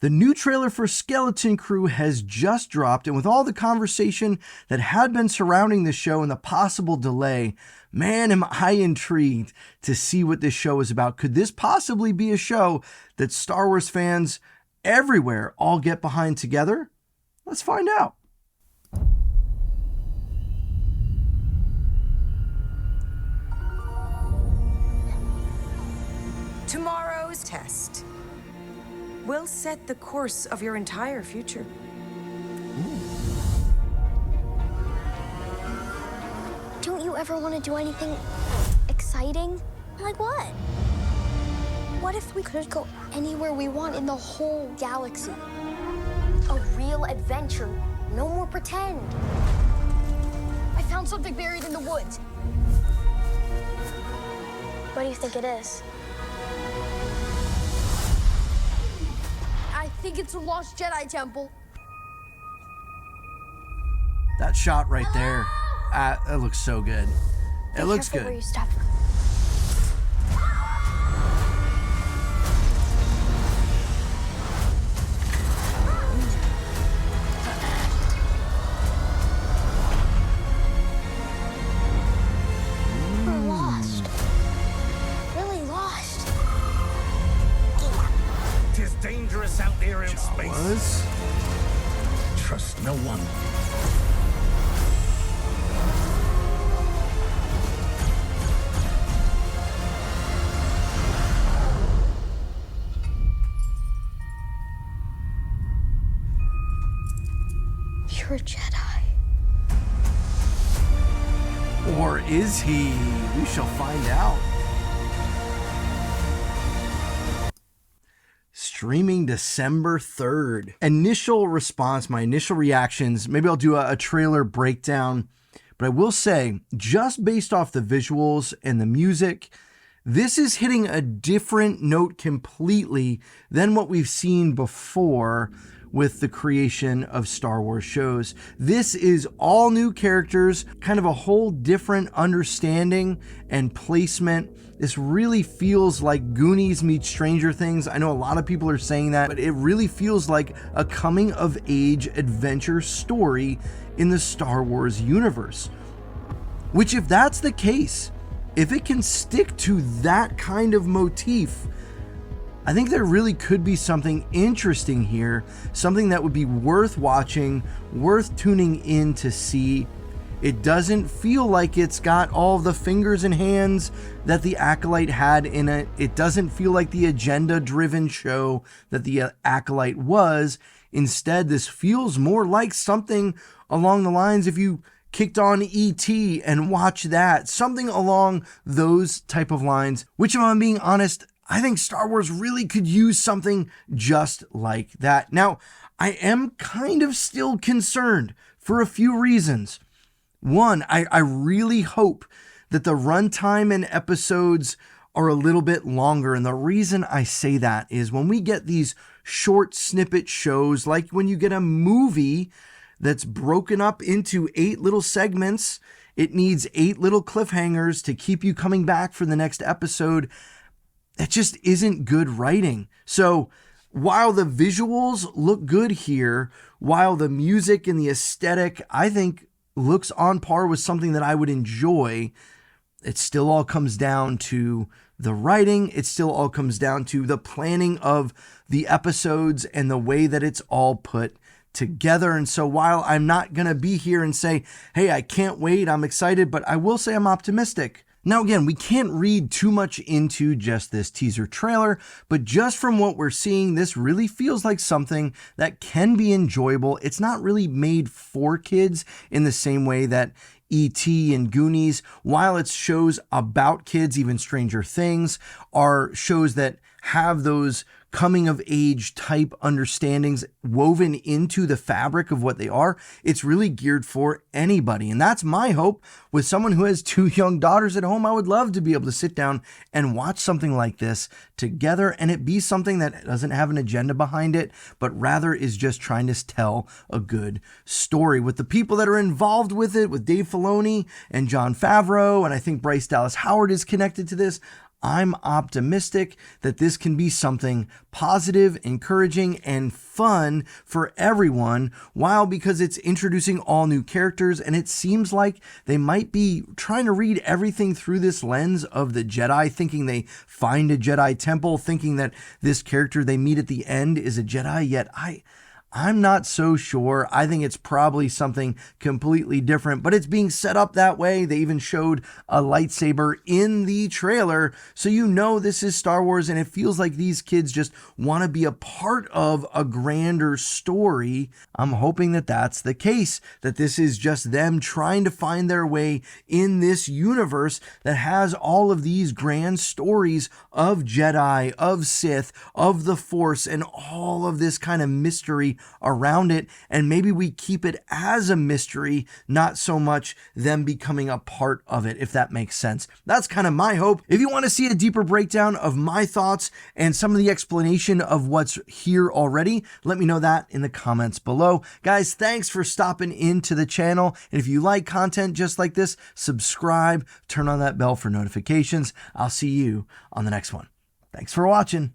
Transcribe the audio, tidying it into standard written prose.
The new trailer for Skeleton Crew has just dropped, and with all the conversation that had been surrounding the show and the possible delay, man, am I intrigued to see what this show is about. Could this possibly be a show that Star Wars fans everywhere all get behind together? Let's find out. Tomorrow's test will set the course of your entire future. Don't you ever want to do anything exciting? Like what? What if we could go anywhere we want in the whole galaxy? A real adventure. No more pretend. I found something buried in the woods. What do you think it is? I think it's a lost Jedi temple. That shot right there, it looks so good. It looks Be careful good. where you step. We're lost. Really lost. Tis dangerous out there in space. Trust no one. You're a Jedi. Or is he? We shall find out. Streaming December 3rd. Initial response, my initial reactions, maybe I'll do a trailer breakdown, but I will say, just based off the visuals and the music, this is hitting a different note completely than what we've seen before with the creation of Star Wars shows. This is all new characters, kind of a whole different understanding and placement. This really feels like Goonies meets Stranger Things. I know a lot of people are saying that, but it really feels like a coming of age adventure story in the Star Wars universe. Which, if that's the case, if it can stick to that kind of motif, I think there really could be something interesting here, something that would be worth watching, worth tuning in to see. It doesn't feel like it's got all the fingers and hands that the Acolyte had in it. It doesn't feel like the agenda-driven show that the Acolyte was. Instead, this feels more like something along the lines, if you kicked on E.T. and watched that, something along those type of lines, which, if I'm being honest, I think Star Wars really could use something just like that. Now, I am kind of still concerned for a few reasons. One, I really hope that the runtime in episodes are a little bit longer. And the reason I say that is when we get these short snippet shows, like when you get a movie that's broken up into 8 little segments, it needs 8 little cliffhangers to keep you coming back for the next episode. That just isn't good writing. So while the visuals look good here, while the music and the aesthetic, I think, looks on par with something that I would enjoy, it still all comes down to the writing. It still all comes down to the planning of the episodes and the way that it's all put together. And so while I'm not going to be here and say, hey, I can't wait, I'm excited, but I will say I'm optimistic. Now, again, we can't read too much into just this teaser trailer, but just from what we're seeing, this really feels like something that can be enjoyable. It's not really made for kids in the same way that E.T. and Goonies, while it's shows about kids, even Stranger Things, are shows that have those coming of age type understandings woven into the fabric of what they are. It's really geared for anybody. And that's my hope with someone who has 2 young daughters at home. I would love to be able to sit down and watch something like this together and it be something that doesn't have an agenda behind it, but rather is just trying to tell a good story with the people that are involved with it, with Dave Filoni and Jon Favreau. And I think Bryce Dallas Howard is connected to this. I'm optimistic that this can be something positive, encouraging, and fun for everyone, while because it's introducing all new characters, and it seems like they might be trying to read everything through this lens of the Jedi, thinking they find a Jedi temple, thinking that this character they meet at the end is a Jedi, yet I'm not so sure. I think it's probably something completely different, but it's being set up that way. They even showed a lightsaber in the trailer, so you know this is Star Wars, and it feels like these kids just want to be a part of a grander story. I'm hoping that that's the case, that this is just them trying to find their way in this universe that has all of these grand stories of Jedi, of Sith, of the Force, and all of this kind of mystery around it, and maybe we keep it as a mystery, not so much them becoming a part of it, if that makes sense. That's kind of my hope. If you want to see a deeper breakdown of my thoughts and some of the explanation of what's here already, let me know that in the comments below. Guys, thanks for stopping into the channel, and if you like content just like this, subscribe, turn on that bell for notifications. I'll see you on the next one. Thanks for watching.